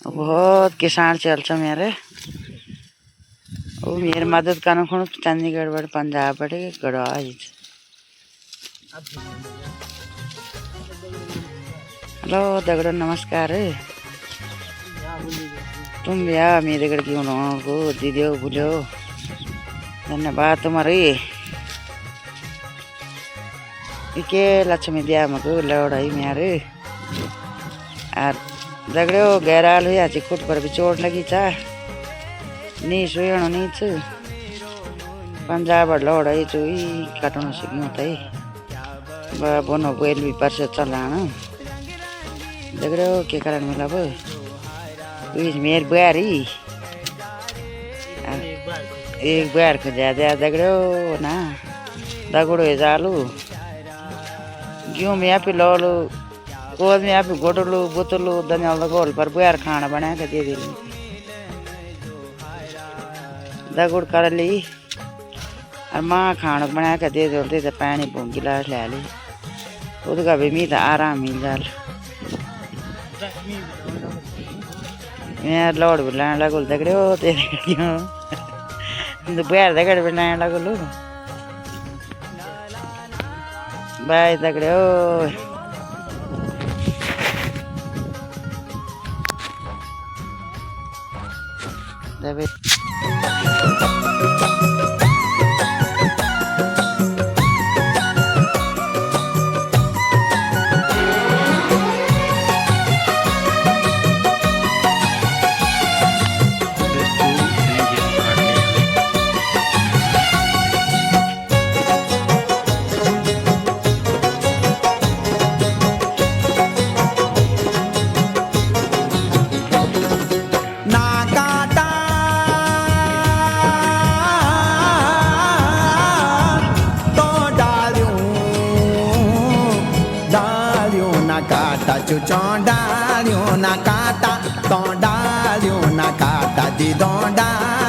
बहुत किसान चल्छ मेरे वो मेरे मदद करना खुण चंडीगढ़ बड़े पंजाब बड़े गड़ा हेलो दगड़ो नमस्कार तुम भैया मेरे गढ़ क्यों को दीदियो भूलो धन्यवाद तुम्हारी के लक्ष्मी दिया मको लड़ाई मेरे और दगड़ो गैराल हुआ चिकुट पर भी चोट लगी चा नी सोयणो नी छु पंजाब लड़ाई चुई काटना सिक्नु तई बोनो बेल भी परसे चलाण दगड़ो के कारण मिला बो मेर बुआरी एक बार को ज्यादा दगड़ो ना दगड़ो जालू क्यों मैं आप लोलू कोद में आप गोटलू बोतलू दनियाल गोल पर बुआर खाना बना के दे दिली दगुड़ कर ली और माँ खाना बना के दे दे तो पानी गिलास ले ली उसका भी मी तो आराम मिल जाल मैं लौड़ भी लाने लगो दगड़े हो तेरे क्यों दोपहर दगड़ भी लाने लगो लो बाय दगड़े हो चुचों डालियों ना काटा तो डालियों ना काटा दी दो डाल